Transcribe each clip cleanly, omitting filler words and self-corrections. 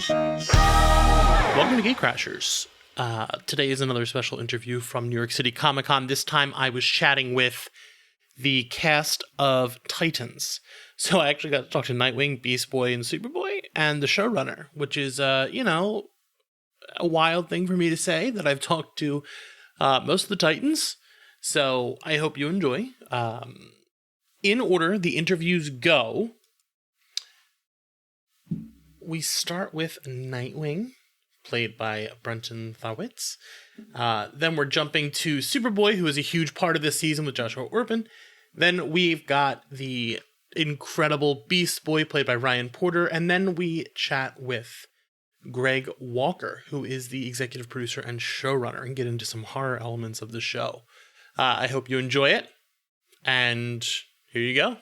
Welcome to Gate Crashers. Today is another special interview from New York City Comic Con. This time I was chatting with the cast of Titans. So I actually got to talk to Nightwing, Beast Boy, and Superboy, and the showrunner, which is, a wild thing for me to say that I've talked to most of the Titans. So I hope you enjoy. In order the interviews go, we start with Nightwing, played by Brenton Thawitz. Then we're jumping to Superboy, who is a huge part of this season with Joshua Urban. Then we've got the incredible Beast Boy, played by Ryan Porter. And then we chat with Greg Walker, who is the executive producer and showrunner, and get into some horror elements of the show. I hope you enjoy it. And here you go.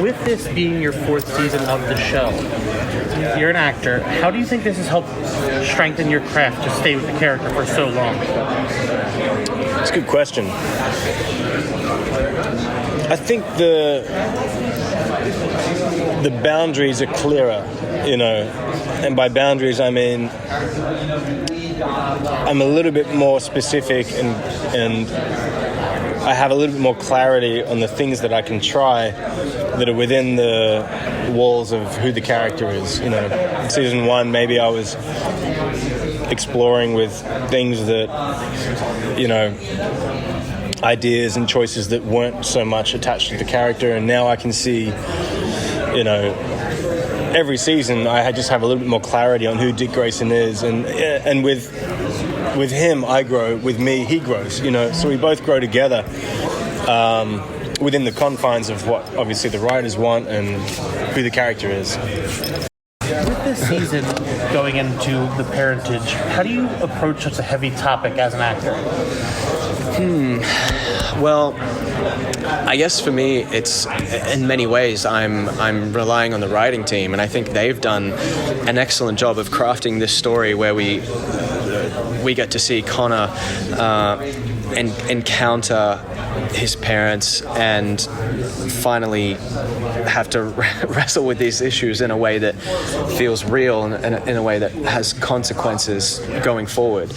With this being your fourth season of the show, you're an actor. How do you think this has helped strengthen your craft to stay with the character for so long? That's a good question. I think the boundaries are clearer, and by boundaries I mean I'm a little bit more specific and I have a little bit more clarity on the things that I can try that are within the walls of who the character is. In season one, maybe I was exploring with things that, ideas and choices that weren't so much attached to the character, and now I can see, every season I just have a little bit more clarity on who Dick Grayson is, and with him I grow, with me he grows, so we both grow together within the confines of what obviously the writers want and who the character is. With this season going into the parentage, how do you approach such a heavy topic as an actor? Well, I guess for me, it's in many ways I'm relying on the writing team, and I think they've done an excellent job of crafting this story where we get to see Connor encounter his parents and finally have to wrestle with these issues in a way that feels real and in a way that has consequences going forward.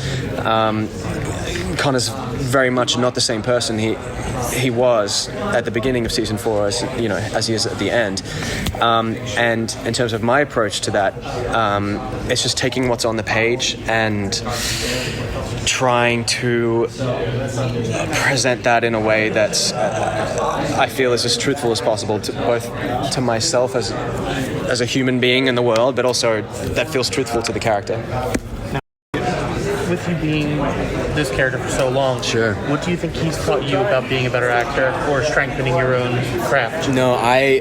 Connor's very much not the same person he was at the beginning of season 4 as he is at the end. And in terms of my approach to that, it's just taking what's on the page and trying to present that in a way that's I feel is as truthful as possible to both to myself as a human being in the world, but also that feels truthful to the character. With you being this character for so long, sure, what do you think he's taught you about being a better actor or strengthening your own craft? No, I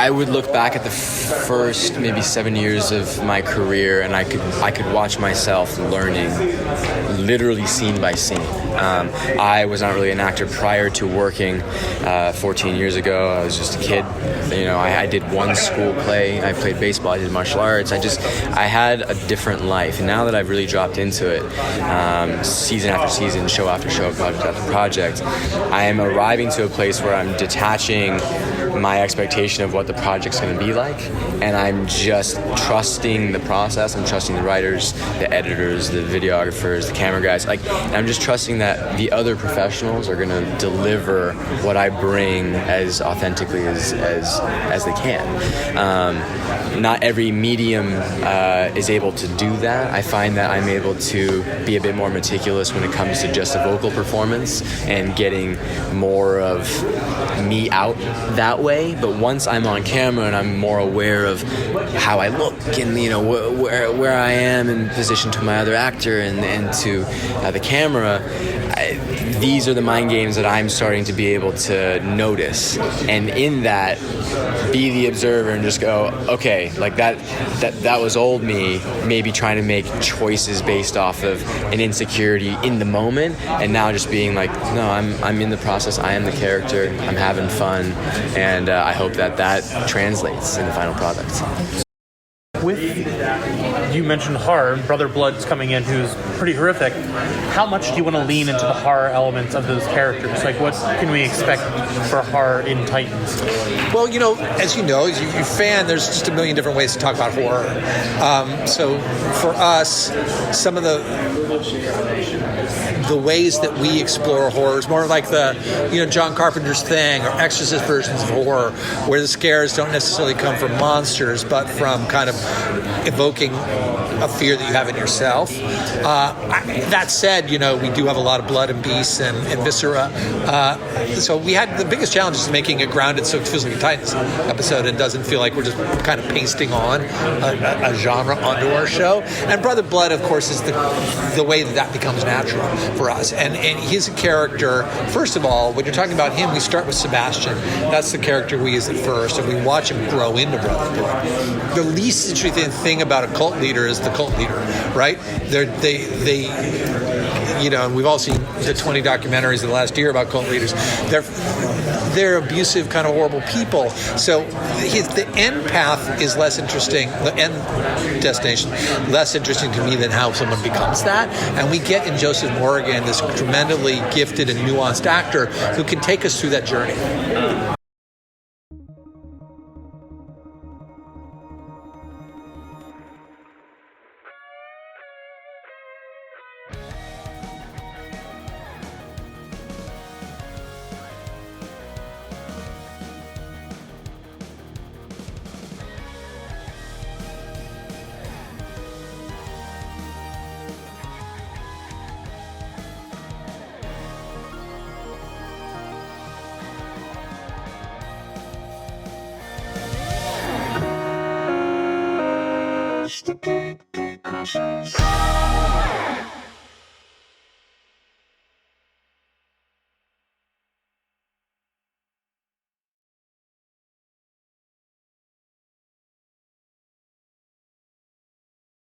would look back at the first maybe 7 years of my career, and I could watch myself learning literally scene by scene. I was not really an actor prior to working 14 years ago. I was just a kid. I did one school play. I played baseball. I did martial arts. I had a different life. And now that I've really dropped into it, season after season, show after show, project after project, I am arriving to a place where I'm detaching my expectation of what the project's going to be like, and I'm just trusting the process. I'm trusting the writers, the editors, the videographers, the camera guys. And I'm just trusting that the other professionals are going to deliver what I bring as authentically as they can. Not every medium is able to do that. I find that I'm able to be a bit more meticulous when it comes to just a vocal performance and getting more of me out that way. But once I'm on camera and I'm more aware of how I look and where I am in position to my other actor and to the camera, these are the mind games that I'm starting to be able to notice, and in that be the observer and just go, okay, that was old me, maybe trying to make choices based off of an insecurity in the moment, and now just being like, no, I'm in the process, I am the character, I'm having fun, and I hope that translates in the final product. With you mentioned horror, Brother Blood's coming in, who's pretty horrific. How much do you want to lean into the horror elements of those characters? Like, what can we expect for horror in Titans? Well, as you know, as you're a fan, there's just a million different ways to talk about horror. So for us, some of the ways that we explore horror is more like the, John Carpenter's Thing or Exorcist versions of horror, where the scares don't necessarily come from monsters, but from kind of evoking a fear that you have in yourself. That said, we do have a lot of blood and beasts and viscera. So we had the biggest challenge is making it grounded so it feels like a Titans episode and doesn't feel like we're just kind of pasting on a genre onto our show. And Brother Blood, of course, is the way that becomes natural for us. And he's a character, first of all, when you're talking about him, we start with Sebastian. That's the character we use at first, and we watch him grow into Brother Blood. The least interesting thing about a cult leader is the cult leader, right? They and we've all seen the 20 documentaries in the last year about cult leaders. They're abusive, kind of horrible people. So the end path is less interesting, the end destination, less interesting to me than how someone becomes that. And we get in Joseph Morgan this tremendously gifted and nuanced actor who can take us through that journey. The big, big questions.